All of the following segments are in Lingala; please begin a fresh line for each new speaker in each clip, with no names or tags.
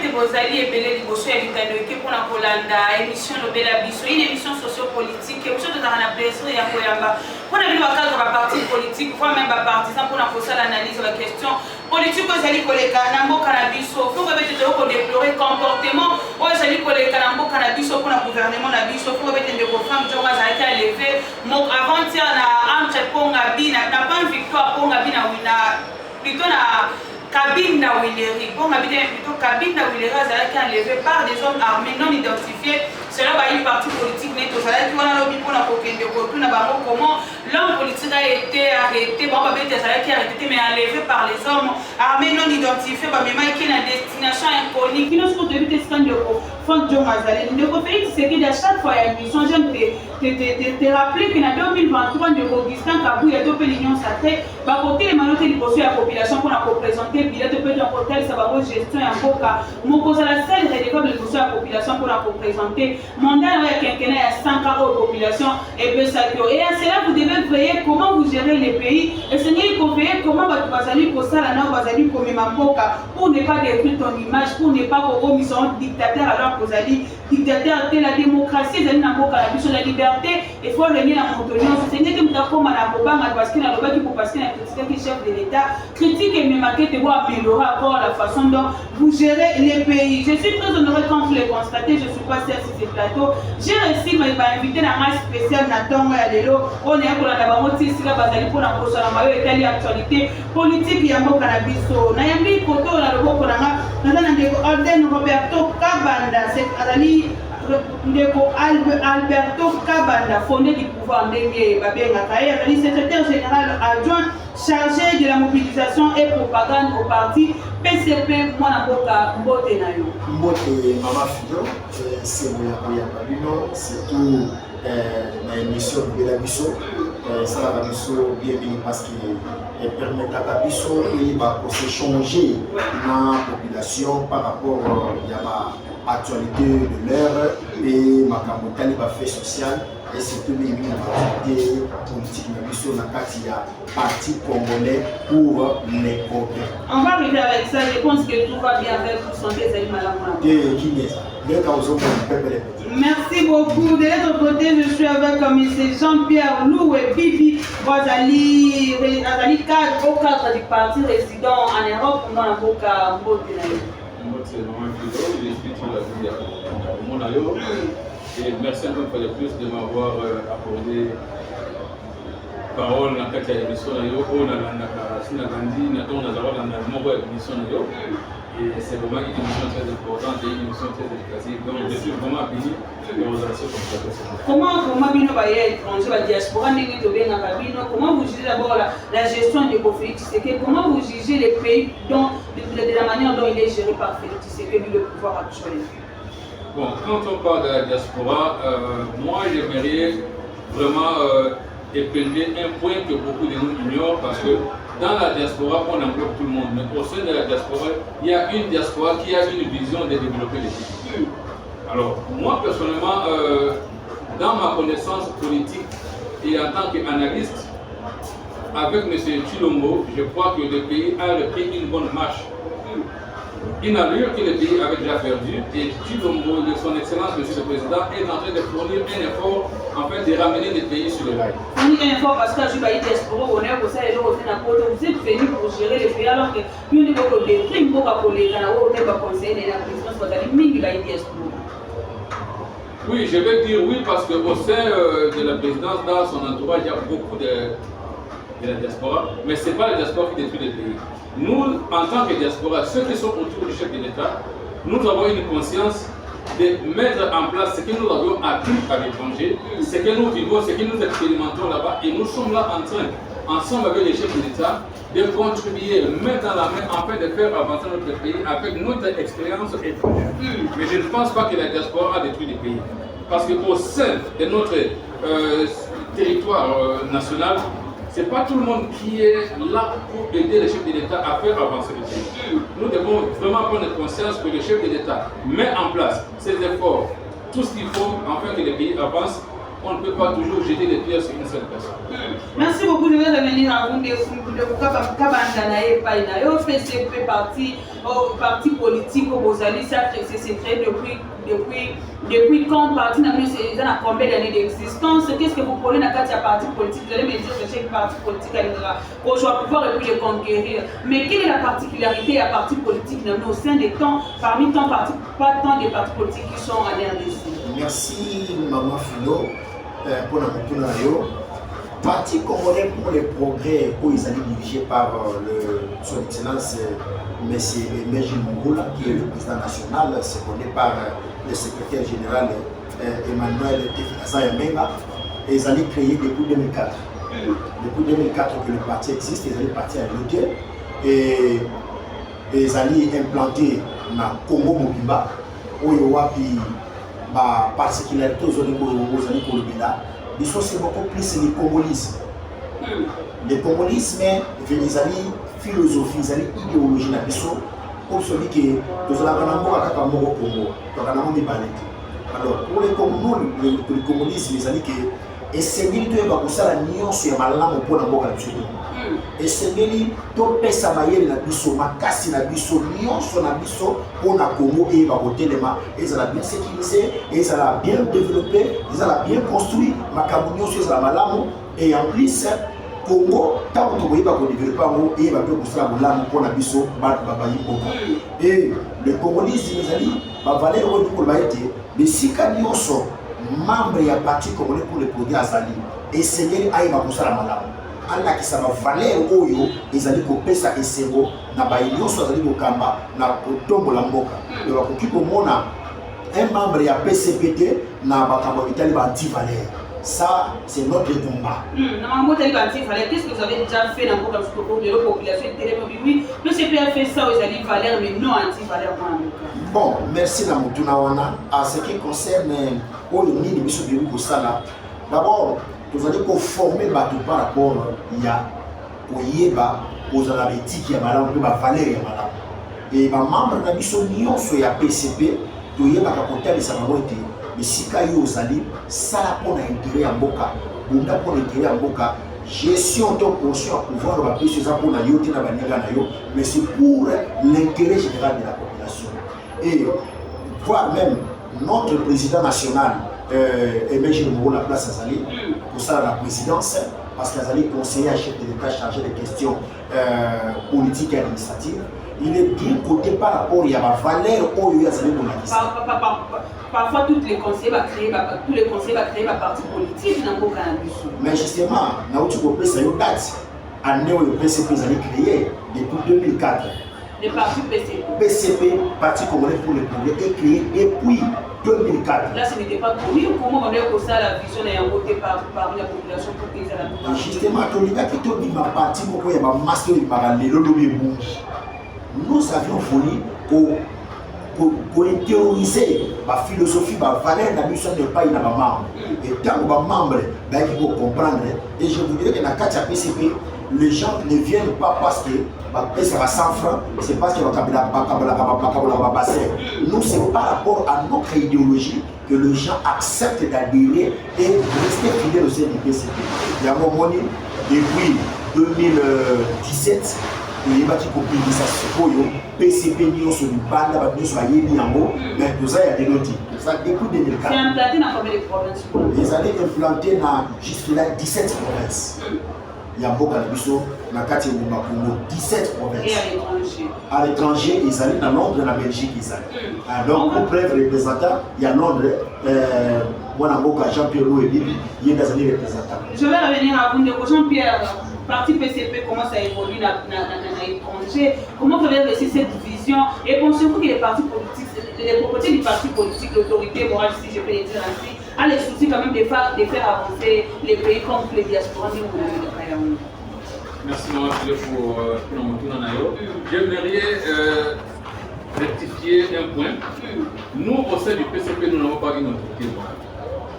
ete bozali ebele liboso ya bikando eke mpona kolanda émission lobela biso une émission sociopolitique biso tozalaka na plaisir ya koyamba mpona bino bakadre baparti politique voi même bapartisan mpona kosala analyse ba question politique oyo ezali koleka na mboka na biso fongo bete toyo kodeplore comportement oyo ezali koleka na mboka na biso mpona gouvernement na biso fongo bete ndeko frank jongo azalaki aleve avant-hier na entre ponga bina na pan victoire ponga bina wina plutôt na cabine na Willery. Bon, plutôt cabine na Willery, c'est enlevé par des hommes armés non identifiés. Cela va une partie politique, mais tout ça, qui on a lobby pour la coquine de Kotu, comment l'homme politique a été arrêté, bon, qui a été arrêté, mais enlevé par les hommes armés non identifiés, mais qui est une destination inconnue, qui nous sont devenus des scandales. Font John Mazalé. Le Félix, c'est qu'à chaque fois, il y a une mission, j'aime te rappeler qu'en 2023, de Augustin Kabou, il y a deux l'Union sacrée, par côté les manottes de la population pour la représenter, il y a deux peu d'hôtel, ça va votre gestion et un peu cas. Mon cause à la seule redevable de la population pour la représenter. Mandat, il y a quelqu'un à 5 ans de population et peu ça. Et à cela, vous devez veiller comment vous gérez les pays. Et c'est qu'il faut veiller comment vous allez pour ça, là, vous allez comme Mamboka, pour ne pas détruire ton image, pour ne pas que vous soyez dictateur alors que vous allez dictateur de la démocratie, vous allez sur la liberté, il faut régner la montagne. C'est n'est que nous avons parce qu'il y a le qui pour parce qu'il y a un chef de l'État critique et me marquer de voir améliorer encore la façon dont vous gérez les pays. Je suis très honoré quand vous le constatez, je suis passé sur ce plateau. J'ai réussi à m'inviter dans un spécial Nathan Mayalelo. On est pour la Nabamotti, si la Basali pour la prochaine Italie actualité politique, il y a un mot cannabis. Nayambi Koto, la Lobo Konanga, Orden Roberto Kabanda, c'est Alberto Kabanda, fondé du pouvoir Ndenge Babenga Kaye, secrétaire général adjoint chargé de la mobilisation et propagande au parti PCP Mwanaboka Mbote Nayo. Mbote
Mama Fido, c'est Moya Babino, c'est tout l'émission de la Bisso. Ça va Bisso bien parce qu'il permet à Bisso de s'échanger dans la population par rapport à l'actualité de l'heure et Makamotani va faire social. Et c'est tout les activités politiques dans la parti congolais pour les Congolais. On va arriver avec ça, je pense que tout va bien avec vous santé, c'est malade. Merci beaucoup. De l'autre côté, je suis avec M. Jean-Pierre Lou et Bibi Wazali, au cadre du parti résident en Europe, dans la Boka Mbotenayo.
Je suis sur la vie à Monayo. Et merci encore une fois de plus de m'avoir accordé parole dans cette émission. Et c'est vraiment une émission très importante et une émission très efficace. Donc je suis vraiment béni de vos actions comme ça.
Comment Bino va y étranger, la diaspora, comment vous jugez d'abord la gestion de Félix Tshisekedi? Comment vous jugez les pays de la manière dont il est géré par Félix Tshisekedi, le pouvoir actuel?
Bon, quand on parle de la diaspora, moi j'aimerais vraiment épingler un point que beaucoup de nous ignorent parce que dans la diaspora, on englobe tout le monde. Mais au sein de la diaspora, il y a une diaspora qui a une vision de développer les pays. Alors, moi personnellement, dans ma connaissance politique et en tant qu'analyste, avec M. Chilombo, je crois que le pays a repris une bonne marche. Une allure que le pays avait déjà perdu et Chilombo, de son excellence, M. le Président, est en train de fournir un effort en fait de ramener le pays sur le rail.
Fournir un effort parce que je suis diaspora, on est pour ça, les gens vous êtes venus pour gérer le pays alors que nous avons des primes pour les gens qui ont conseillé la présidence, vous avez mis la diaspora.
Oui, je vais dire oui parce qu'au sein de la présidence, dans son entourage, il y a beaucoup de la diaspora, mais ce n'est pas la diaspora qui détruit le pays. Nous, en tant que diaspora, ceux qui sont autour du chef de l'État, nous avons une conscience de mettre en place ce que nous avons appris à l'étranger, ce que nous vivons, ce que nous expérimentons là-bas, et nous sommes là en train, ensemble avec les chefs de l'État, de contribuer, mettre dans la main, afin de faire avancer notre pays avec notre expérience étrangère. Mais je ne pense pas que la diaspora a détruit le pays. Parce qu'au sein de notre territoire national, ce n'est pas tout le monde qui est là pour aider les chefs de l'État à faire avancer le pays. Nous devons vraiment prendre conscience que le chef de l'État met en place ses efforts, tout ce qu'il faut afin que le pays avance. On ne peut pas toujours jeter les pierres sur une seule personne.
Merci beaucoup. Je vais revenir à vous de Kabanda. Fait partie parti politique au Bozali, c'est créé depuis quand parti n'a combien d'années d'existence? Qu'est-ce que vous prenez dans le parti politique? Vous allez me dire que chaque parti politique qu'on doit pouvoir et puis les conquérir. Mais quelle est la particularité à parti politique au sein des temps, parmi tant partis, pas tant des partis politiques qui sont en RDC?
Merci Maman Philo pour la retour. Parti congolais pour les progrès, où ils allaient dirigé par son excellence M. Emergile Mongola, qui est le président national, secondé par le secrétaire général Emmanuel Tefilasa. Et ils allaient créer depuis 2004. Depuis 2004 que le parti existe, ils allaient partir à l'audience et ils allaient implanter dans Congo Mobimba, où il y a une particularité aux allées pour le Béla. C'est beaucoup plus le congolisme. Le congolisme, ils allaient philosophie, ils allaient idéologie, comme celui qui est dans la Congo. Alors, pour les Congolais, le communisme, ils allaient que et c'est lui qui a la nuance sur la langue pour la et c'est lui qui a sa maille na biso makasi na biso nuance na biso pour la Congo et va voter les mains et ça l'a bien sécurisé et ça l'a bien développé ça l'a bien construit makamunyo sur la malamu et en plus Congo tant que vous va développer et va bien construire la malamu pour la biso et le communisme ils allaient va valeur au niveau de sika nyonso membre ya parti congolais pour le progrès azali essayer aïba kusala malamu ala ki ça va valeur oyo ezali ko pesa esengo na ba nyonso azali ko kamba na kotombo la mboka et ba koki ko mona un membre ya PCPT na ba kamba vitali ba anti valeur ça c'est notre combat.
Normalement t'as anti valeur qu'est-ce que vous avez déjà fait dans vos pour de la population oui le CP a fait ça aux alliés valeur mais non anti valeur pour un
bon merci na mutuna wana en ce qui concerne au nini de biso de Sala. D'abord, nous allons former par rapport au Yéba, aux analytiques qui a malade, aux valeurs qui a malade. Et les membres de biso nyonso ya PCP, to Yéba kapotel et sa mamoité, mais si kayo aux alliés, ça pour l'intérêt en boka, bunda pour l'intérêt en boka, gestion de conscience à pouvoir va plus ça pour la yoté na baniga na yo, mais c'est pour l'intérêt général de la population. Et voire même notre président national, Emergile Mongola, la place Azali, pour ça la présidence, parce qu'Azali est conseiller à chef de l'État chargé des questions politiques et administratives, il est bien coté par rapport à la valeur où il y a Azali pour la
parfois, tous les conseillers vont créer un parti politique dans le cannabis.
Mais justement, nous avons créé une date. Année où le PCP a créé depuis 2004.
Le parti PCP.
PCP, Parti Congolais pour le Progrès, est créé depuis 2004.
Là, ce n'était pas connu. Comment on a eu ça la vision et votée par la population pour qu'ils aient la
justement, il y a un parti qui a un master de nous avions voulu pour intérioriser la philosophie, la valeur de la mission de pas dans membre. Et tant que les membres vont comprendre, et je vous dirais que dans le cas de la PCP, les gens ne viennent pas parce que ça va 100 francs, c'est parce que nous, c'est par rapport à notre idéologie que les gens acceptent d'adhérer et rester fidèles au sein du PCP. Il y a un moment depuis 2017, il y a une PCP sur une bande, mais tout ça, il y a des notices. Depuis 2004.
C'est implanté dans combien de provinces?
Ils allaient implanter dans jusque-là 17 provinces. Il y a beaucoup de choses dans le quartier de Congo, 17 provinces.
Et à l'étranger?
À l'étranger, ils allaient dans Londres, dans la Belgique, ils allaient. Donc, pour preuve représentant, il y a Londres, Jean-Pierre Louis, il y a des représentants.
Je vais revenir à vous, Jean-Pierre. Parti PCP commence à évoluer dans l'étranger. Comment vous avez réussi cette division? Et pensez-vous que les partis politiques, les propriétés du parti politique, l'autorité morale, si je peux le dire ainsi, a les soucis quand même de faire avancer les pays contre les diasporas?
Merci Maman Philo pour notre nayo. J'aimerais rectifier un point. Nous, au sein du PCP, nous n'avons pas une autorité morale.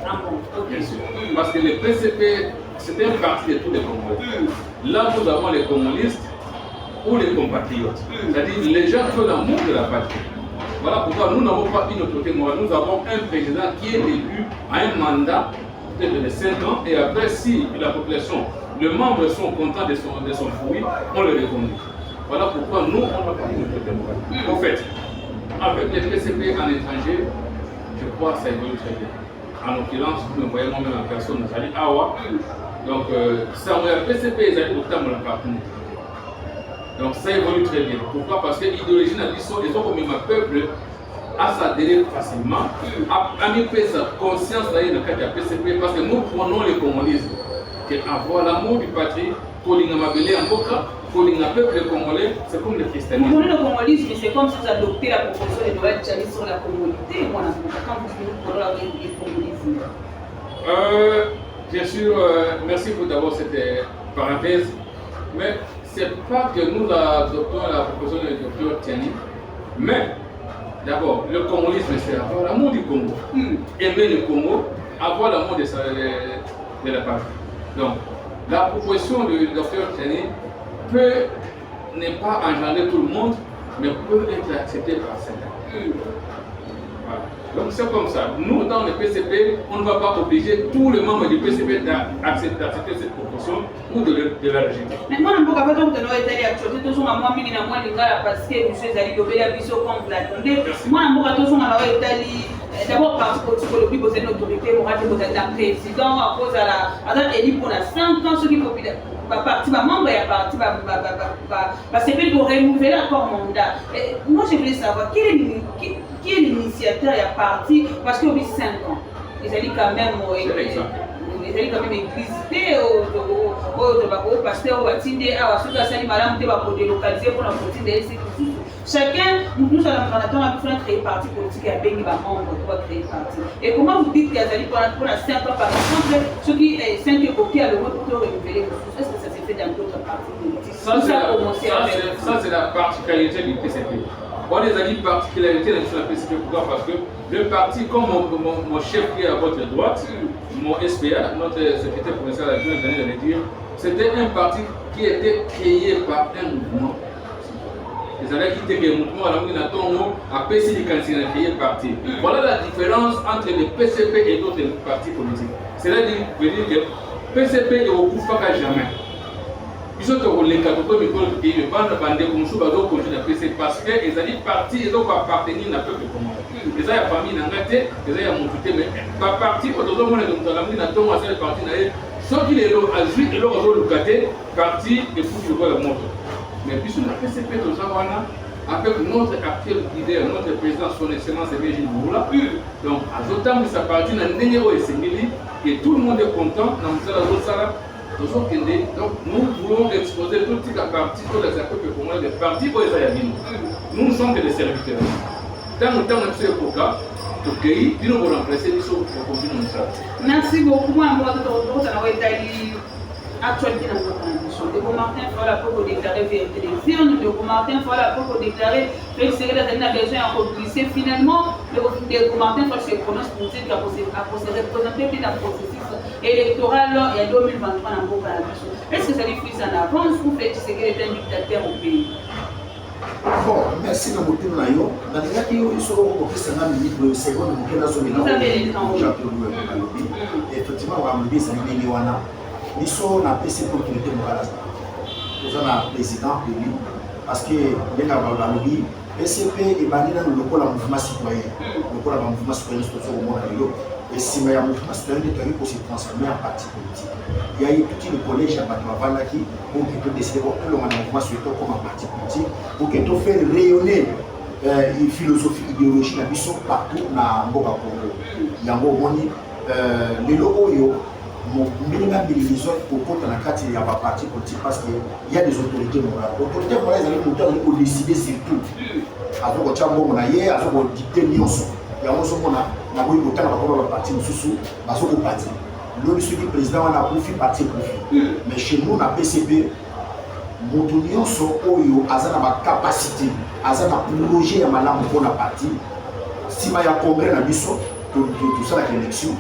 Ah bon,
bien sûr. Parce que le PCP, c'est un parti de tous les Congolais. Là, nous avons les communistes ou les compatriotes. C'est-à-dire les gens qui ont l'amour de la patrie. Voilà pourquoi nous n'avons pas une autorité morale. Nous avons un président qui est élu à un mandat de 5 ans et après, si la population, les membres sont contents de son fruit, on le reconnaît. Voilà pourquoi nous, on n'a pas de démocratie. En fait, avec les PCP en étranger, je crois que ça évolue très bien. En l'occurrence, vous me voyez moi-même en personne, Zali Awa. Donc, ça, le PCP, ils allaient autant me la partenaire. Donc, ça évolue très bien. Pourquoi? Parce que l'idéologie n'a dit ils ont comme un peuple à s'adhérer facilement, à mieux faire sa conscience d'ailleurs dans le cas du PCP, parce que nous prenons le communisme, avoir l'amour du patrie, pour les Namabélé en Boka, pour les peuple congolais, c'est comme le christianisme.
Vous prenez le communisme, c'est comme si vous adoptez la proposition de Noël Tchani sur la communauté. Moi, quand vous finissez pour le communisme.
Bien sûr, merci pour d'abord cette parenthèse, mais c'est pas que nous adoptons la proposition du docteur Tchani, mais d'abord, le communisme, c'est avoir l'amour du Congo, aimer le Congo, avoir l'amour de la patrie. Donc, la proposition du docteur Tchani peut ne pas engendrer tout le monde, mais peut être acceptée par certains. Voilà. Donc c'est comme ça. Nous, dans le PCP, on ne va pas obliger tous les membres du PCP d'accepter cette proposition ou de la rejeter.
Mais moi, je ne peux pas dire que nous sommes actuellement toujours à moi, parce que M. Zali Dobela Bisso, comme vous l'attendez. Moi, je ne peux pas toujours d'abord parce que vous avez une autorité morale, vous êtes un président, à cause de la élu pour 5 ans, ceux qui parti membre et parti c'est fait pour renouveler l'accord mandat. Moi je voulais savoir qui est l'initiateur et parti parce qu'il y a 5 ans. Ils allaient quand même exister au pasteur au Batinde à ceux qui ont madame pour délocaliser pour la politique de chacun, nous allons créer un parti politique et béni membre pour créer un parti. Et comment vous dites qu'il y a pour 5 ans par exemple, ceux qui sont 5 époqués à l'euro pour renouveler, est-ce que ça s'est fait dans d'autres partis politiques?
Ça c'est la particularité du PCP. On les a dit particularité de la PCP, pourquoi? Parce que le parti, comme mon chef qui est à votre droite, mon SPA, notre secrétaire provincial de la République, venait de le dire, c'était un parti qui était créé par un mouvement. C'est-à-dire qu'il était un mouvement à PCP quand il a créé un parti. Voilà la différence entre le PCP et d'autres partis politiques. C'est-à-dire que PCP est au coup pas jamais. Ils ont les cadeaux de pays, le bande bandé comme ça, ils ont conduit la PCP parce qu'ils ont dit parti, ils ont appartenu à peuple commun. Ils ont famille n'engagé, ils ont monté, mais par parti, quand on a dit que nous avons parti, ceux qui les ont agi et leur ont locaté, parti et pour qu'ils voient le monde. Mais puisque la PCP de Zawana, avec notre actuel leader, notre président, son excellence Virgile Boula, donc à ce temps, ça partit dans le et tout le monde est content dans le donc nous voulons exposer tout les partis, tous les acteurs que les partis pour les nous ne sommes que des serviteurs. Dans le temps, nous sommes pour cas, pour pays, nous allons remplacer les choses pour continuer ça.
Merci beaucoup. Moi, actualité dans notre condition. De Martin Fala pour déclarer vérité des urnes, de Martin Fala pour déclarer que le secrétaire a besoin de publier. Finalement, de Martin Fala se prononce pour dire qu'il a représenté dans le processus électoral en 2023 dans le Boka. Est-ce que ça lui fait en avance ou fait que c'est un dictateur au pays?
Bon, merci de votre temps. Dans les cas qui sont au précédent minute, seconde, vous avez effectivement, on va me dire que c'est un ils sont dans PCP pour autorité morale. Nous avons un président élu parce que dans le PCP est banni dans le mouvement citoyen. Le mouvement citoyen c'est au monde. Et si le mouvement citoyen est pour se transformer en parti politique. Il y a eu tout le collège à Batouavana qui pour décider de le mouvement citoyen comme un parti politique pour que tout faire rayonner une philosophie idéologique partout dans le Congo. Il y a un les locaux. Mon minimum de division pour compte dans la carte il y a pas parti politique parce qu'il y a des autorités morales. Les autorités morales ils ont décidé sur tout. Avant que tu aies mon aïe, avant que dicter nyonso. Il y a un moment on a voulu voter dans le parti sous parce que parti. Le président on a profité parti profit. Mais chez nous on a PCP mon nyonso oyo azana ma capacité, azana loger à madame pour la partie. Si ma ya congrès na biso tout ça la élection.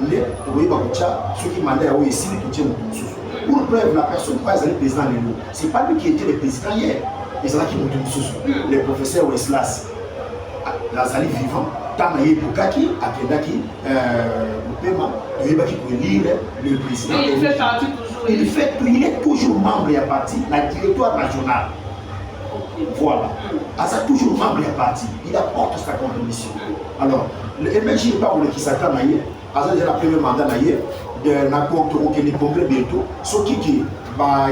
Ceux qui mandaient à eux ici, pour preuve, la personne pas le président de nous. Ce n'est pas lui qui était le président hier. Et c'est là qui m'ont dit le professeur Weslas, Lazali vivant, Tamaye Bukaki, Akedaki, Bupema, qui peut lire le président.
Il fait partie toujours.
Il est toujours membre et parti dans le territoire national. Voilà. Ça toujours membre du parti. Il apporte sa contribution. Alors, le MNJ n'est pas pour le Kisaka Naye. Ça c'est la première mandat Naye. De l'accord qui est congrès bientôt. Ce qui va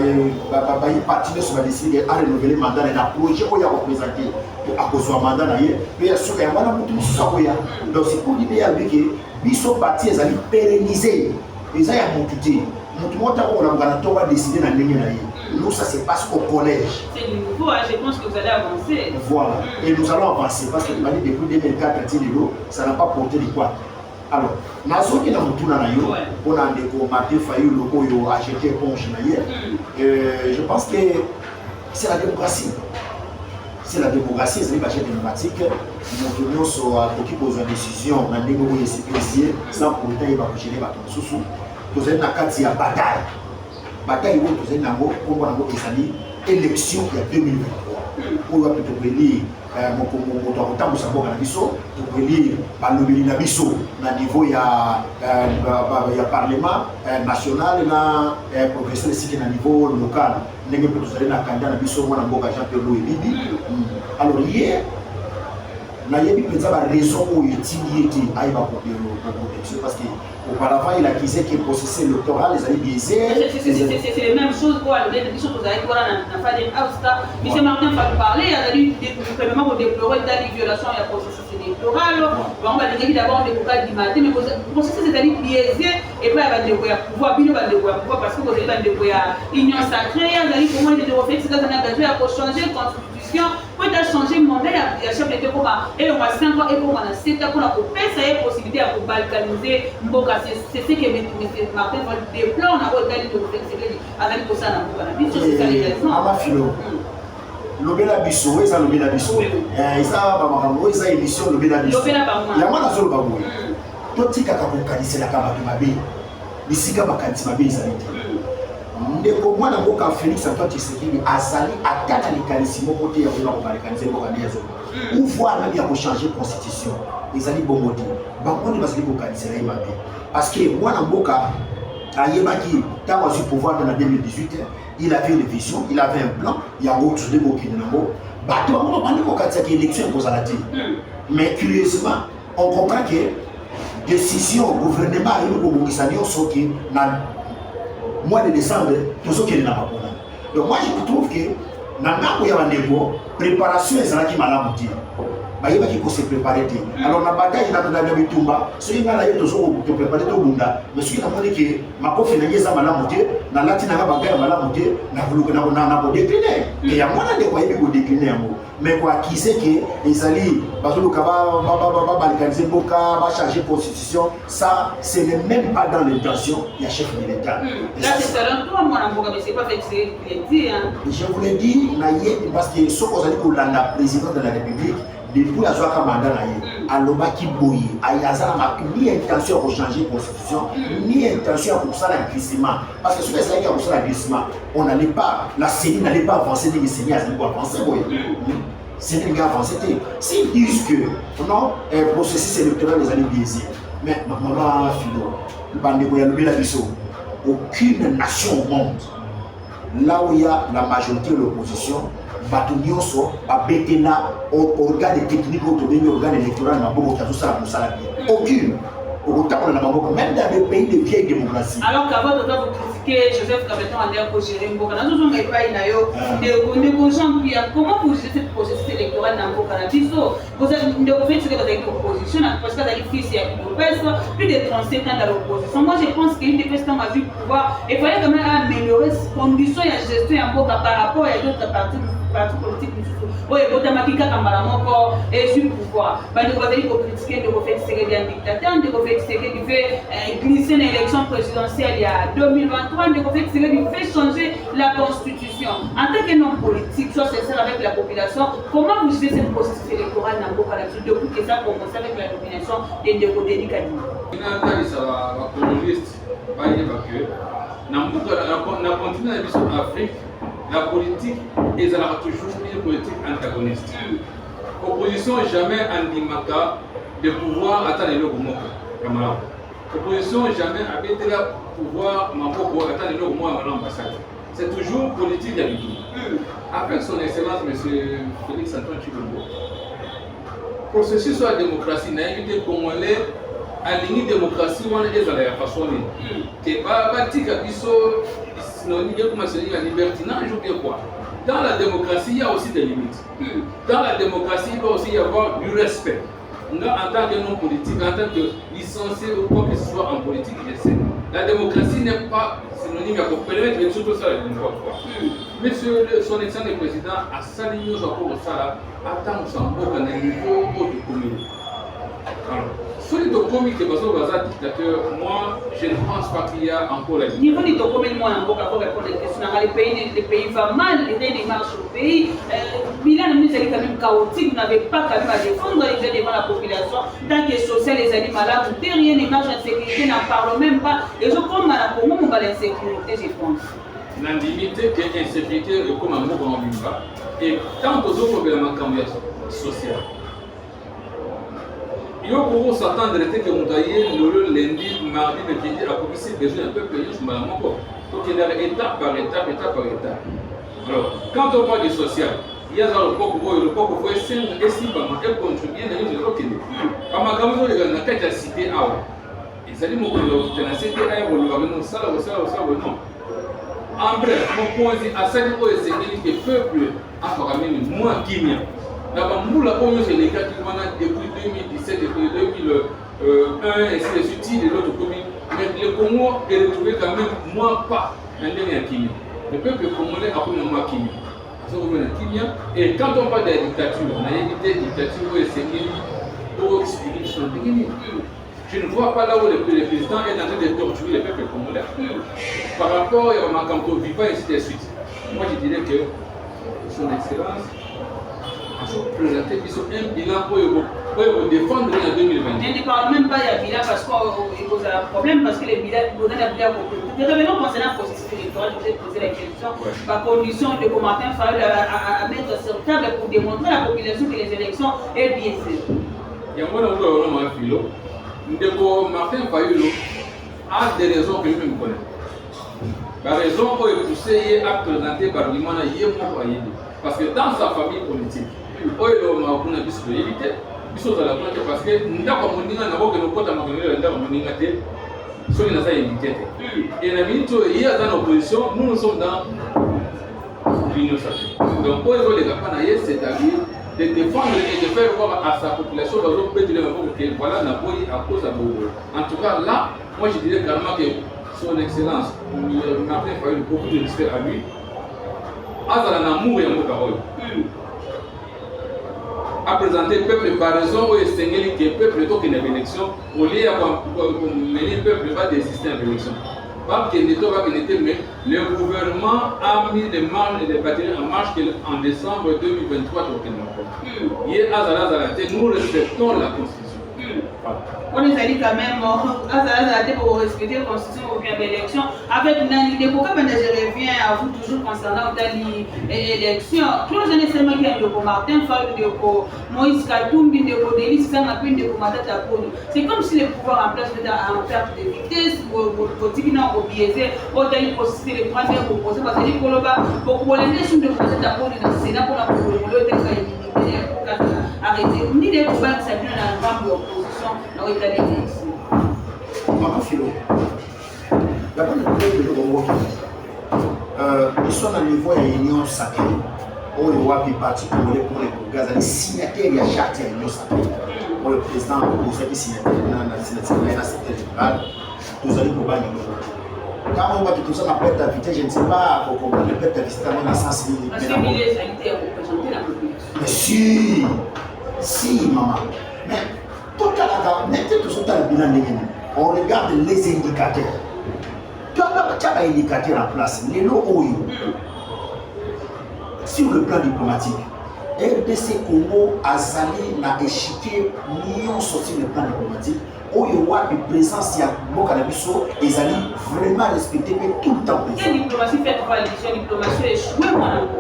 partir de ce décider à renouveler le mandat et à projet qu'on a représenté à cause du mandat Naye. Mais il y a un donc c'est pour l'idéal que Bisso parti est pérennisé. Et ça y a mon tuté. On va décider dans le nous, ça se passe au collège.
C'est nouveau, je pense que vous allez avancer.
Voilà, et nous allons avancer parce que depuis 2004, ça n'a pas porté de quoi. Alors, Nazo qui est dans le tour, on a des Martin Fayou, le acheté ponche. Je pense que c'est la démocratie. C'est la démocratie, c'est la démocratique. Nous tenons sur à une décision, on a négocié CPC, sans pour autant il va coucher les bâtons sous. Nous avons une bataille. Bataille où nous avons une élection il y a 2023. On va plutôt venir au niveau il y a parlement national et progresseur ici au niveau local. Nous avons alors hier, il y a une raison où il est parce qu'auparavant il accusait que le processus électoral les allait biaiser.
C'est les mêmes choses pour aller des choses vous allez voir dans la phase M. Martin va parler, il a dit premièrement pour déplorer des violations et le processus électoral. On va dire d'abord des cas d'imaginer, mais le processus est allé biaiser et puis il va découvrir pouvoir parce que vous allez découvrir union sacrée, vous allez comment il est refait, c'est dans un engagement pour changer la constitution. Pour changer le modèle, il y a chef d'État et on va 5 ans et pour on a 7 ans pour la ça y est possibilité à balkaniser Mboka. C'est ce que M. Martin va déplorer, on a regardé le fait à la pour ça c'est ça les raisons.
Lobela biso, ça lobela biso. Et ça ba ça émission lobela biso. Il y a moi solo babu. Toti kaka ko kanisa la kama mabe. Bisika bakanisa mabe ça ndeko mwana mboka Félix Antoine Tshisekedi azali ataka likanisi moko te ya ko balikanisa mboka ndezo ou voir même ya ko changer constitution ezali bongo te bango bazali ko kanisa la mabe parce que mwana mboka ayebaki tant au pouvoir dans 2018 il avait une vision, il avait un plan, il y a autre de beaucoup de nango bato bango bandi ko kanisa ki élection ko zalati mais curieusement on comprend que décision gouvernement et le gouvernement sont qui na mois de décembre, tout ce qui est là. Donc moi je trouve que dans la préparation est là qui m'a l'amouti. Il faut se préparer. Alors la bataille est dans la bitumba. Ce qui est là, il faut se préparer tout le monde. Mais ce qui est là, c'est que ma pauvre fille n'a pas l'amouti. Dans la tina bagaille n'a l'amouti. N'a pas décliné. Et il y a moins de quoi il faut décliner. Mais quoi qui sait que les alliés, parce que le va balkaniser Boka, va changer de constitution, ça, ce n'est même pas dans l'intention, il y a chef de l'État.
Là, c'est ça, mais c'est pas fait que c'est dit.
Je vous l'ai dit, parce que ce qu'on a dit pour la présidente de la République, depuis la Zoaka mandat, Aloba qui bouille, Ayaza n'a ni intention de changer de constitution, ni intention de faire un glissement. Parce que ce que c'est pour ça un glissement, on n'allait pas, la CENI n'allait pas avancer, les CENI n'allaient pas avancer. C'est les gars avancés. S'ils disent que non, un processus électoral les années biaisés, mais maman Philo, aucune nation au monde, là où il y a la majorité de l'opposition, Batunioso, Babetena, organes techniques, organes électoraux, aucune. Même dans les pays de vieille démocratie.
Alors qu'avant, vous critiquez Joseph Kabeton en l'air pour gérer Mboka. Nous avons pas comment vous gérez cette processus électoral dans Mboka? Vous avez fait ce que vous avez l'opposition, parce que vous avez fait plus de 37 ans dans l'opposition. Moi, je pense qu'une des questions à du pouvoir, il fallait quand même améliorer les conditions de gestion en Mboka par rapport à d'autres partis politiques. Oui, automatiquement, quand et sur le pouvoir. Vous avez critiqué de refaire un dictateur, de refaire glisser l'élection présidentielle il y a 2023, de refaire changer la constitution. En tant que non politique, soit sincère avec la population, comment vous gérez cette processus électoral dans le Boka depuis que ça a commencé avec la nomination de Ndeko Kadima?
Il y a un coloniste, dans le continent d'Afrique, la politique est toujours une politique antagoniste. Opposition jamais andimaka de pouvoir atteindre le camarade. Opposition jamais habité le pouvoir maboko atteindre le l'ambassade. c'est toujours politique d'habitude. Avec son excellence, M. Félix Antoine Tshilombo, processus de la démocratie n'a évité Congolais à ligne démocratie où on est dans la façon que Batika Bisso, synonyme comme la libertinage ou bien quoi. Dans la démocratie, il y a aussi des limites. Dans la démocratie, il doit aussi y avoir du respect. En tant que non-politique, en tant que licencié ou quoi que ce soit en politique, je sais. La démocratie n'est pas synonyme à permettre de surtout ça la démocratie. Monsieur son excellent président a salué nos accords au Sala, attend son beau dans le niveau de commune. Alors, celui de commune qui est basé au dictateur, moi, je ne pense pas qu'il y a encore la
niveau de commune, moi, encore pour répondre à la question. Les pays vont mal, les démarches au pays. Milan, nous sommes quand même chaotique, vous n'avez pas quand même à défendre les gens devant la population. Tant que social, les animaux là, vous n'avez rien, les marches d'insécurité, n'en parlent même pas. Et je comme à la Congo, on va l'insécurité, je pense.
La limite que l'insécurité est comme un mot qu'on n'oublie pas. Et tant aux autres problèmes sociaux, il y a beaucoup s'attendre que vous ayez le lundi, mardi, mercredi, à commencer besoin un peu payer sur ma maman. Donc il y a étape par étape. Alors, quand on parle du social, il y a le peuple qui faut essayer de contribuer à l'autre. Par ma gamme, il y a une cité à et ça dit mon cité à non. En bref, mon point est à ça c'est que le peuple a fait moins qu'il d'abord, nous l'avons eu les cas qui depuis 2017 et 2001, et c'est les outils de l'autre commune. Mais le Congo est retrouvé quand même moins pas un dernier Kimia. Le peuple congolais a connu moins Kimia. Et quand on parle de la dictature, on a évité la dictature où c'est je ne vois pas là où le président est en train de torturer le peuple congolais. Par rapport à Makamto vivant et ainsi de suite. Moi je dirais que son excellence présenter un bilan pour défendre en 2020.
Je ne parle même pas de bilan parce qu'il pose un problème, parce que les bilans, vous avez un bilan complet. Revenons concernant le processus électoral, je vous ai posé la question. Par condition de commentaire, il fallait à mettre sur table pour démontrer à la population que les élections sont biaisées.
Il y a un moment où philo, Martin Fayulu a des raisons que je me connais. La raison pour est poussée à présenter par l'Imana parce que dans sa famille politique, oyo makuna biso éviter biso za la plante parce que ndako moninga na boke no kota makonelo ndako moninga te soni na ça éviter et la minute il y a dans l'opposition nous sommes dans l'union sacrée donc oyo les gars c'est-à-dire de défendre et de faire voir à sa population dans l'autre pays de que voilà na boy à cause de Bobo. En tout cas là moi je dirais clairement que son excellence Martin Fayulu beaucoup de respect à lui azala na amour ya mboka oyo à présenter le peuple par raison où il s'engage que le peuple est une élection au lieu de mener le peuple va désister à l'élection. Parce que le gouvernement a mis des marches et des batteries en marche en décembre 2023 au Kenya. Nous respectons la Constitution.
On les a dit quand même, pour respecter la Constitution ou bien l'élection. Avec Nani de Boka, je reviens à vous toujours concernant l'élection. Tous les années, c'est moi qui ai dit Martin Fayulu, Moïse Katumbi, Delis, c'est comme si le pouvoir en place était en perte de vitesse, pour biaiser, pour aller processer les points de proposés, parce que pour les sous de procès d'abord dans le Sénat pour la arrêter. Ni des combats qui s'appuient dans la grande opposition, dans l'état d'élection.
Maman Philo, d'abord le problème de Congo, ils sont à niveau de l'Union sacrée. On le voit puis parti congolais pour les Gaza, les signataires de la charte de l'Union sacrée. Pour le président, pour ceux qui signataires dans la secrétaire générale, nous allons pour bannir. Quand on voit que tout ça n'a pas été invité, je ne sais pas comment on peut être invité dans le sens où
parce que les militaires représentent la population.
Mais si, maman. Mais tout le bilan, on regarde les indicateurs. Tu as un indicateur en place, les lots sur le plan diplomatique. RDC Congo a salé n'a échiqué millions sortis le plan diplomatique. Oyo wapi présence ya Boka na biso ezali vraiment respecté mais tout le temps.
La diplomatie fait coalition, diplomatie échouée,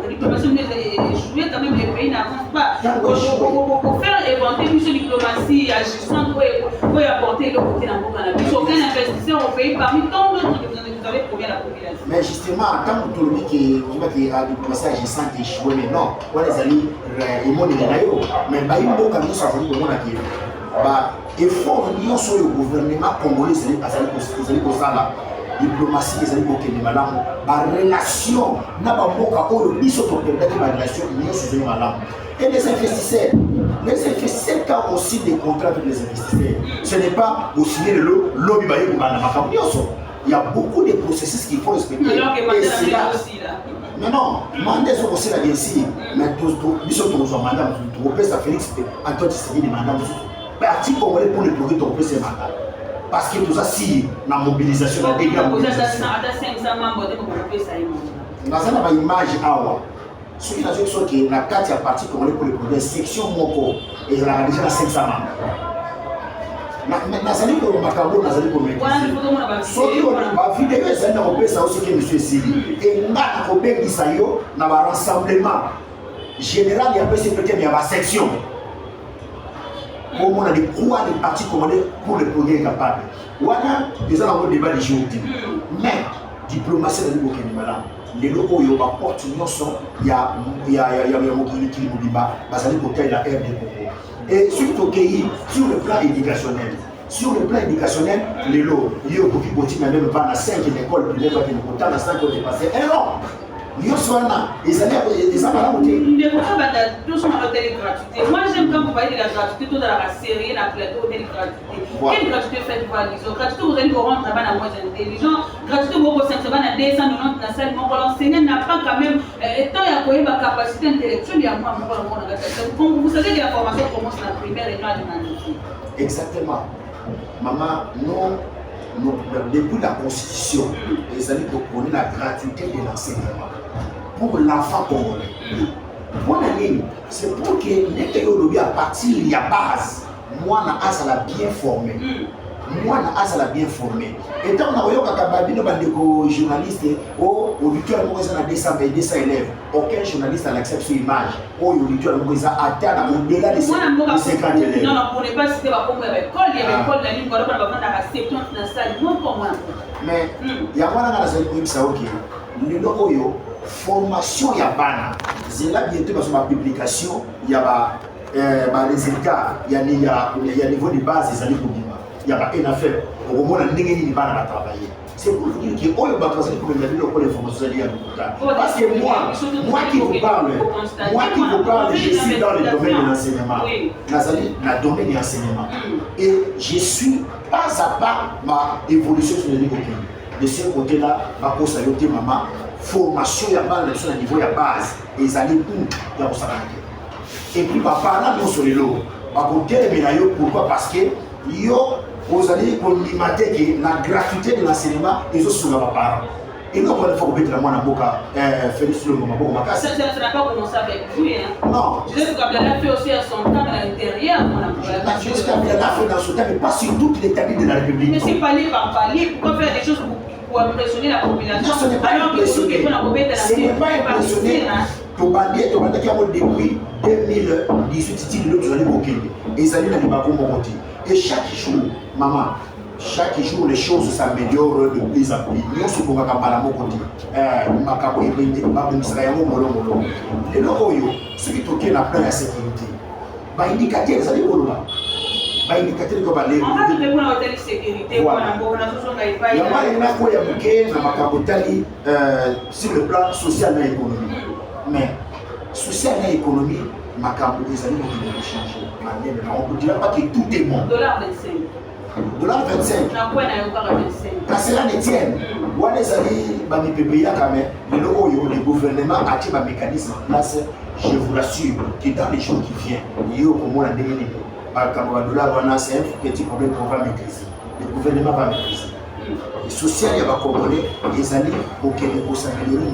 la diplomatie échouée quand même les pays n'avancent pas. Pour faire inventer une diplomatie agissante pour apporter le côté dans Boka na biso. Aucun investisseur au pays parmi tant d'autres avez combien la population?
Mais justement, en tant que tout le monde qui a diplomatie à G5 qui échoué, mais non, on les alliés, ils m'ont dit mais il y a beaucoup de gens qui ont dit effort lié sur le gouvernement congolais, c'est pour ça la diplomatie, c'est pour que les malades, la relation, n'a pas beaucoup de biso pour permettre la relation, liée sur les malades. Et les investisseurs ont aussi des contrats avec les investisseurs. Ce n'est pas pour signer le lobby. Il y a beaucoup de processus qu'il faut respecter. Mais non, mandat est aussi là, bien sûr. Mais nous sommes mandat, nous avons Félix Antoine Tshisekedi des mandats. Parti congolais pour le progrès de ces mandats. Parce que tout ça, si la mobilisation, la démobilisation. Nous avons une image à ce qui est sûr que la carte est partie congolais pour le progrès, section Moko, et il y a déjà 500 membres. Nazali ko makambo nazali ko mettre soki on ba vidéo ça na kopesa aussi que monsieur Sili et na ko bengisa yo na ba rassemblement général ya pesi peut-être ya ba section on a des quoi les partis congolais pour le progrès capable wana ils ont un débat de géopolitique mais diplomatie de niveau Kenimala les locaux yo ba porte nyonso ya mokili kili mobimba bazali ko tailler la RD Congo. Et surtout sur le plan éducationnel, les lots, il y a beaucoup de même pas dans 5 écoles privées, pas de dans 5 écoles dépassées. Et non, ils sont là, ils allaient à côté.
Moi j'aime quand vous parlez de la gratuité, tout dans la série, la plateau, de la gratuité. Quelle gratuité faites-vous à l'ISO? Gratuité, vous allez vous rendre à moins intelligent. Gratuité, vous allez vous rendre à 290 dans la salle. L'enseignant n'a pas quand même, tant il y a une capacité intellectuelle, il y a moins de vous savez que la formation commence dans la primaire et non à l'humanité.
Exactement. Maman, non, depuis la Constitution, les amis pour la gratuité de l'enseignement pour l'enfant congolais. Mon ami, c'est pour que les à partir de la base, moi, je la bien formé. Moi, je la bien formé. Et tant que nous avons journaliste, auditeur, nous avons 200 élèves. Aucun journaliste n'accepte cette image. Auditeur, nous avons atteint au-delà de 50 élèves.
Non, pour ne pas citer l'école, il y a l'école de la ligne, on va dans la septembre dans la salle. Non, pour moi.
Mais il y a une formation ya bana zela bientôt parce que ma publication il y a les résultats il y a niveau de base des années kobima il y a une affaire au moment où ndenge ni bana va travailler. C'est pour vous dire que oyo ba transiter pour les locaux l'information il y a parce que moi qui vous parle je suis dans le domaine de l'enseignement nazali na domaine de l'enseignement et je suis pas à pas ma évolution sur le niveau de ce côté là ma course à yoté maman formation ya bana sur le niveau ya base et ça les pour ya kosalaki et puis papa là non sur les lots ba ko telemena yo pourquoi parce que yo vous allez pour limiter que la gratuité de l'enseignement ils ont sur leurs parents et non pour le faire mettre la mona boka Félix le moment boka
ça n'a pas commencé avec vous hein
non
je sais que Kabila a fait aussi à son temps à l'intérieur
je sais Kabila a fait dans son temps mais pas sur toute l'étendue de la République
mais c'est palier par palier pourquoi faire des choses pour impressionner la population.
Non, ce n'est pas impressionné. Ce n'est pas impressionné. Tobandé qui a depuis 2018, nous allons au Kenya. Et ils allaient dans les bagons monter. Et chaque jour, maman, chaque jour les choses s'améliorent de plus en plus. Nous sommes pour Makambala Mokoti. Makabo et Babou Israël Molo Molo. Les Lokoyo, ceux qui toquent la pleine sécurité. Bah, indicateur, vous allez où là? Indicateur comme aller.
On va répondre à la sécurité. Voilà.
Il y a sur le plan social et économique. Mais social et économique, ma carte des années vont changer. On ne dira pas que tout est bon. $25. Quand cela ne tienne, le gouvernement a mis un mécanisme en place. Je vous rassure que dans les jours qui viennent, il y a au moins un délai. C'est un petit problème qu'on va maîtriser. Le gouvernement va maîtriser. Le social, il va comprendre les années pour que les s'améliorer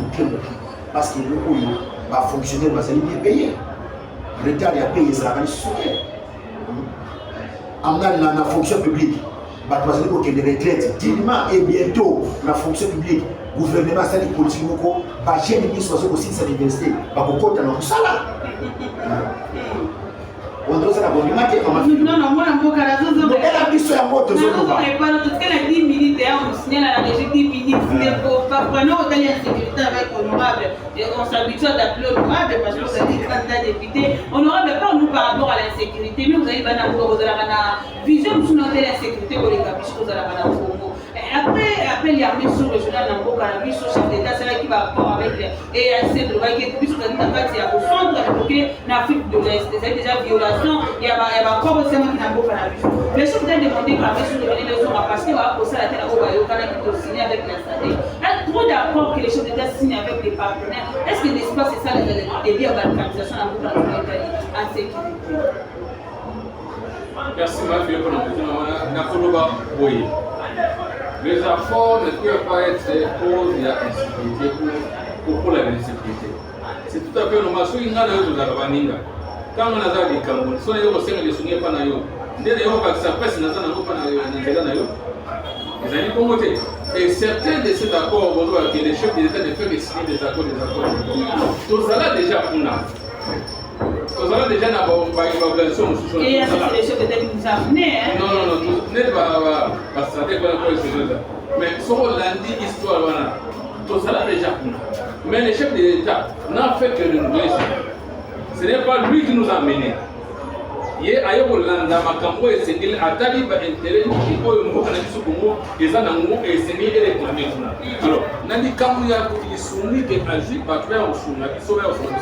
parce que le coup va fonctionner, va bien payer. Le retard, il a payé, ça va les soutenir. En la fonction publique, il va pour que les retraites, dignement et bientôt, la fonction publique, le gouvernement, ça les politiques, va gérer les ministres aussi de cette université, va vous compter dans tout ça là. On doit savoir que
non, moi,
elle a mis sur la moto.
On a 10 minutes, on signale à la régie 10 minutes. Pendant qu'on a l'insécurité avec honorable, et on s'habitue à d'appeler honorable parce que vous avez des candidats députés. Honorable, pas nous par rapport à l'insécurité, mais vous avez une vision sur notre insécurité pour les capiches que vous avez dans le Congo. Après il y a mis sur le journal dans le cannabis, sur chef d'État, c'est là qui va rapport avec l'EAC de l'Ouest, qui est plus que au centre de l'Afrique de l'Est. C'est déjà violation, il y a encore aussi qui n'a pas cannabis. Les choses que vous avez demandé par sur le journal, ils sont parce qu'il va poser la tête au Canada qui doit signer avec la SAD. Trop d'accord que les chefs d'État signent avec les partenaires. Est-ce que n'est-ce pas c'est ça les liens à la balkanisation en sécurité?
Merci Mathieu pour la question. Les efforts ne peuvent pas être cause de la insécurité pour la sécurité. C'est tout à fait normal. Si on a des quand on a des Cameroun, si on a des souvenirs pas naïo, ça passe dans et certains de ces accords, que les chefs d'État ne peuvent signer des accords. Tout ça déjà pour nous. Tout ça déjà n'a pas organisation.
Et c'est les chefs d'État qui nous ont amenés.
Non, tout n'est pas stratégie pour les choses. Mais ce qu'on a dit, histoire, tout ça déjà pour nous. Mais les chefs d'État n'ont fait que nous. Ce n'est pas lui qui nous a menés. Ye ayo landa makambo esengeli atali ba intérêt qui oyo mboka na biso Congo eza na ngo esengeli réclamer kuna. Alors nandi kambu ya ko isuni ke aji ba faire usuna biso ya usuna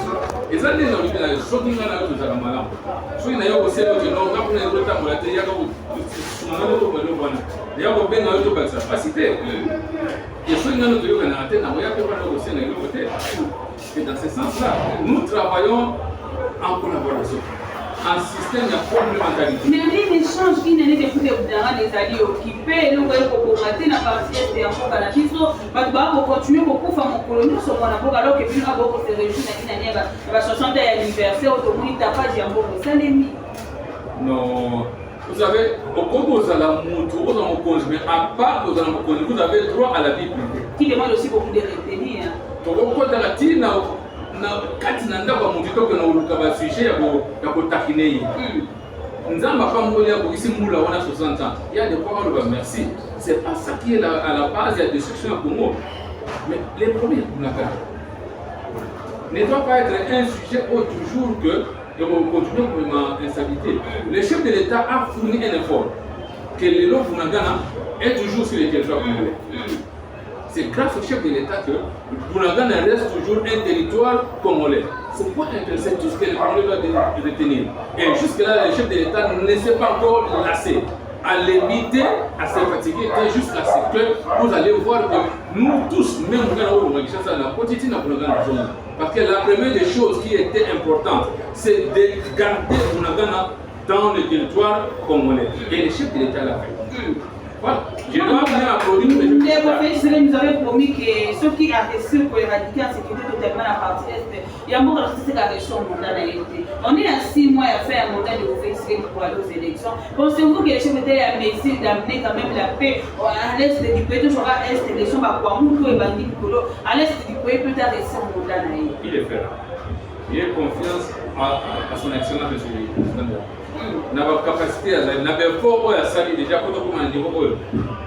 eza nde na libela shopping na yo za malamu. So ina yo oselo ke no ngapuna ngota molate ya ko usuna na to balo bana. Ya ko benga yo to ba capacité. Et so ina no to yo na atena ya ko bana ko sena yo côté. Et dans ce sens-là, nous travaillons en collaboration. Un système de complémentarité.
Mais il y a des échanges qui n'est pas des alliés occupés, nous voyons qu'on combattre dans la partie est et en Canabiso, mais on continue beaucoup faire mon colonie sur mon abord alors que puis nous avons ces régions qui va 60 anniversaire au monde tapage et en bon c'est l'ennemi.
Non, vous savez, au Congo vous allez monter aux amours mais à part aux amours vous avez droit à la vie privée.
Qui demande aussi beaucoup de retenir.
Donc au Congo de la na kati na ndako mutito ke na uluka ba sujet ya ko takineyi nzamba pa ngoli ya ko isi mula wana 60 ans il y a des quoi le merci c'est pas ça qui est à la base de la destruction au Congo mais les premiers ne doit pas être un sujet toujours que on continue pour l'instabilité. Le chef de l'État a fourni un effort que le lot Bunagana est toujours sur les territoires congolais. C'est grâce au chef de l'État que Bunagana reste toujours un territoire congolais. C'est tout ce que le Congolais doit retenir. Et jusque-là, le chef de l'État ne s'est pas encore lassé à l'éviter, à se fatiguer, jusqu'à ce que vous allez voir que nous tous, même dans la quotidienne, parce que la première des choses qui était importante, c'est de garder Bunagana dans le territoire congolais. Et le chef de l'État l'a fait. Voilà. Je dois bien applaudir
les nous avez promis que ceux qui ont réussi pour éradiquer la sécurité totalement la partie est, il y a beaucoup de choses qui ont réussi au mandat d'AFD. On est à 6 mois à faire un mandat de offensive pour aller aux élections. Pensez-vous que les chefs d'État ont essayé d'amener quand même la paix à l'est du pays, toujours à l'est des élections, à l'est du pays, peut-être réussir un mandat d'AFD.
Il est fait. Il a confiance à son excellence de ce président. N'a pas capacité à n'a pas fort à salir déjà quand on a dit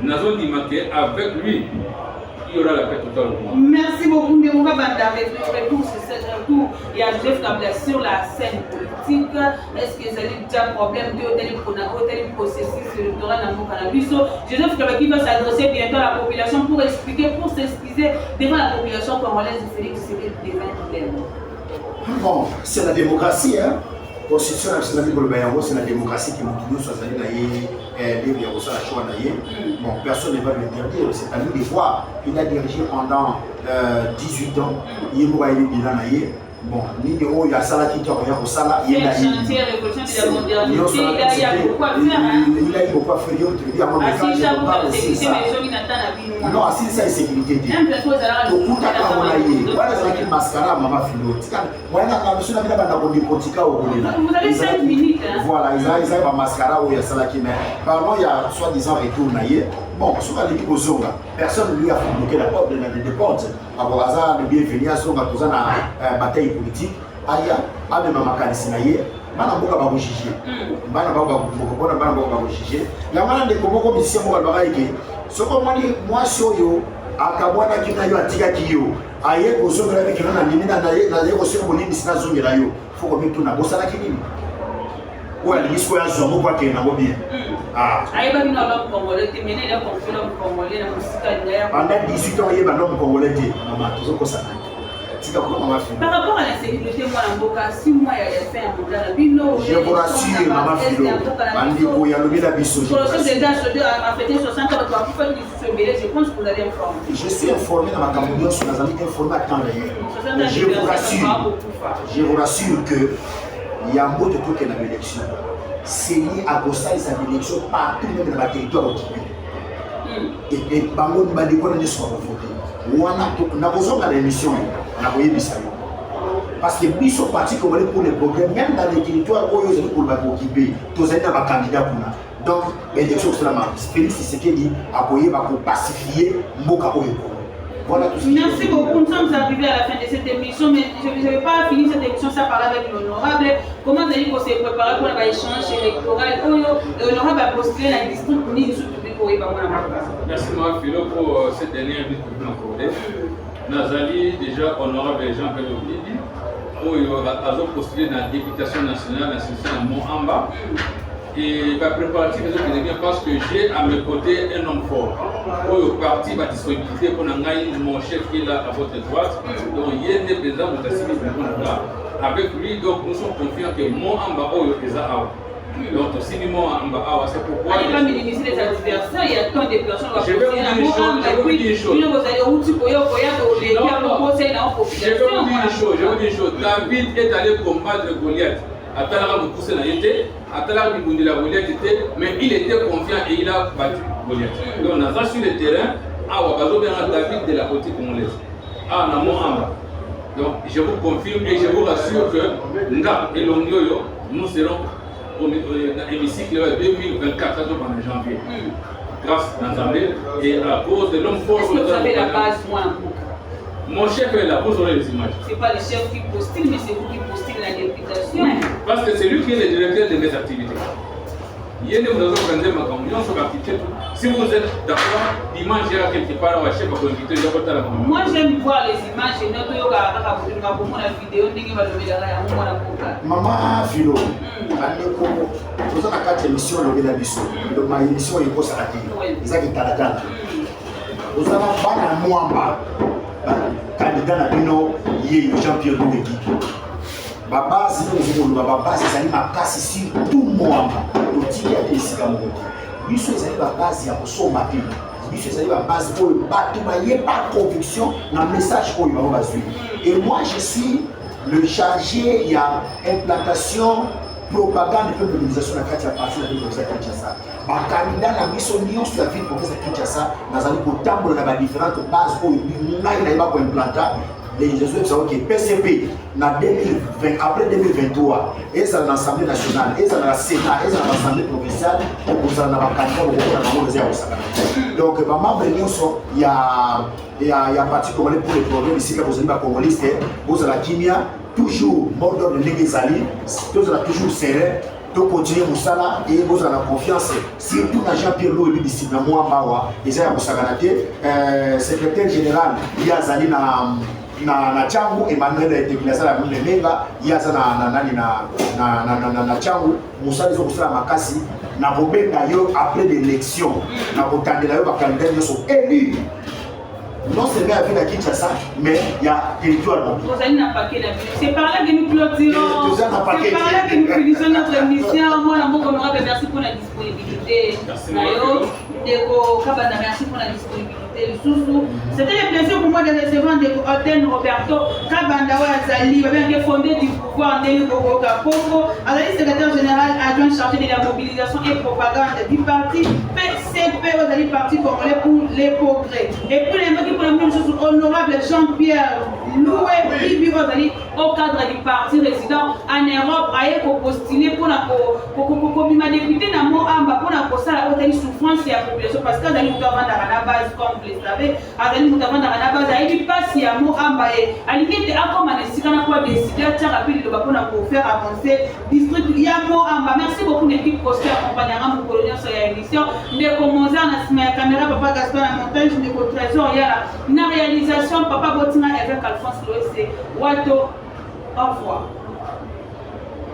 nous avons dit avec lui il y aura la paix totale.
Merci beaucoup. Mais on va retour il y a Joseph Kabila sur la scène politique. Est-ce que vous avez déjà un problème de tel processus électoral dans mon cannabis? Joseph Kabila qui va s'adresser bientôt à la population pour expliquer, pour s'excuser devant la population congolaise de Félix Tshisekedi.
Bon, c'est la démocratie, hein. Constitution c'est la démocratie qui nous soit bon, personne ne va le dire, c'est à nous de voir. Il a dirigé pendant 18 ans, il bon, il y a ça qui est ça, il a eu beaucoup à faire. Non, si c'est sécurité.
Vous avez 5 minutes.
Voilà, ils ont un mascara où il y a ça qui met. Pardon, il y a soi-disant retour naïe. Bon, sur la ligue aux Zonga, personne ne lui a bloqué la porte des portes. Avoir hasard de bienvenue à Zonga pour une bataille politique. Aya, a même un macanisme naïe. Bana boka ba juger. Bana boka ba juger. La malade de comment comme ici moi ba ce qu'on m'a dit moi soyo akabwana kina yo atika kiyo aye kozongela avec na limina na ye koseko bolini sina zongela yo faut que tout na bosala kinini ouais les discours ya zongo kwa kena ngo bien
aye ba bino l'homme congolais te mener le conflit l'homme congolais na musika ndaya
pendant 18 ans ye ba l'homme congolais te mama tozoko sana tika ko mama fille
par rapport à l'insécurité moi na mboka 6 mois ya fin ya mondala bino
je vous rassure mama fille bandi ko ya lobela biso
je pense que vous allez informer.
Je suis informé dans ma campagne sur la zone informée à temps réel. Je vous rassure que il y a un mot de tout qui est dans l'élection. C'est lié à Gossa et sa élection partout même dans le territoire occupé. Et Bango Mbadiko n'a pas voté. On a besoin de l'émission. On a voyé Bissau. Parce que nous sommes partis pour les problèmes, même dans les territoires où ils ont occupé, tous les candidats pour nous. Donc, l'élection, Félix Tshisekedi a appuyé pour pacifier Mboka Oyo. Voilà tout ce que
merci beaucoup. Nous sommes arrivés à la fin de cette émission, mais je ne vais pas finir cette émission sans parler avec l'honorable. Comment allez-vous pour se préparer pour l'échange électoral? L'honorable a postulé la district ministre public pour
merci, Mme Philo, pour cette dernière minute que vous m'accordez. Nazali, déjà, honorable Jean-Pierre Oblidi, où a postulé dans la députation nationale, l'institution de Moamba. Et ma préparatif est bien parce que j'ai à mes côtés un homme fort. Pour le parti, ma disponibilité pour mon chef qui est là à votre droite. Donc, il y a des présidents de la avec lui, donc nous sommes confiants que mon amba est là. Donc, si nous sommes en c'est pourquoi.
Il ne faut pas minimiser les adversaires, il y a tant de personnes qui
je vais vous dire une chose. Je vais vous dire une chose. David est allé combattre Goliath. Atalaka me poussé na yete, Atalaka me bundila Goliath était, mais il était confiant et il a battu Goliath. Donc on a sur le terrain, Bazo bien David de la côté congolaise. Na mon amba. Donc je vous confirme et je vous rassure que Nga et Longyoyo, nous serons dans l'hémicycle 2024 pendant janvier. Grâce à l'Assemblée et à cause de l'homme fort.
Est-ce que vous avez la base, moi?
Mon chef est là, vous aurez les images.
Ce n'est pas le chef qui postule, mais c'est vous qui postule la députation.
Parce que c'est lui qui est le directeur de mes activités. Si vous êtes d'accord, dimanche, il y a quelque part où chef va inviter le
moi, j'aime voir les images et notre
Maman Philo, vous avez 4 émissions de la mission. Ma émission est pour ça. Vous avez Vous avez un Moamba. Candidat na bino ye Jean-Pierre Loubeki. Baba zino baba zali makasi si tout Moamba. Otiki ya tesika moko. Biso ezali base ya kosomba te. Biso ezali base pour battre maye par conviction na message pour yo bazui. Et moi je suis le chargé ya implantation propagande et mobilisation de la Katia partie de la ville de Kinshasa. Les candidats na biso nyonso ya ville province de Kinshasa nazali kotambola na différentes bases pour ngai na implanter les réseaux qui PCP na 2020 après 2023 et ça dans l'Assemblée nationale et ça dans la Sénat et ça dans l'Assemblée provinciale pour ça dans la candidat pour la réserve donc membre nyonso il y a parti congolais pour les problèmes ici quand vous êtes pas congoliste vous avez la Kimia toujours mort de l'Égezali, vous avez toujours serré, de continuer Moussala et vous avez la confiance. Surtout dans Jean-Pierre Loubeki ici, dans moi, Bawa, et ça, vous savez, secrétaire général, il y a Zali na Tchangu, Emmanuel Tekinasa, la Moulenga, il y a na Tchangu, Moussa, les autres, Makasi, na Robert Nayo, après l'élection, na Botande Nayo, candidat, ils sont élus. Non seulement à la Kinshasa, mais il y a territoire.
Vous allez n'a pas c'est par là que nous clôturons. C'est par là que nous finissons notre émission. Moi, merci pour la disponibilité. Merci pour la disponibilité. C'était un plaisir pour moi de recevoir Odène Roberto Kabanda Ouazali, qui est fondé du pouvoir Ndeli Boboka Congo, à la secrétaire général adjoint chargé de la mobilisation et propagande du parti PCP, Ouazali, Parti Congolais pour les progrès. Et pour les gens qui pour la même chose, honorable Jean-Pierre Loubeki, Ouazali, au cadre du parti résident en Europe aye ko postuler pour na ko bima député na mo amba pour na ko sala hôtel souffrance ya population parce que azali mutu avanda na base comme vous le savez azali mutu avanda na base ayi passe ya mo amba e alingi te akoma na sika na ko décider tia rapide pour na ko faire avancer district ya mo amba. Merci beaucoup l'équipe poste accompagnera mon colonel sur la émission de commencer na sima ya caméra papa Gaspard na montage de ko trésor ya na réalisation papa Botina avec Alphonse Loese Wato. Au revoir.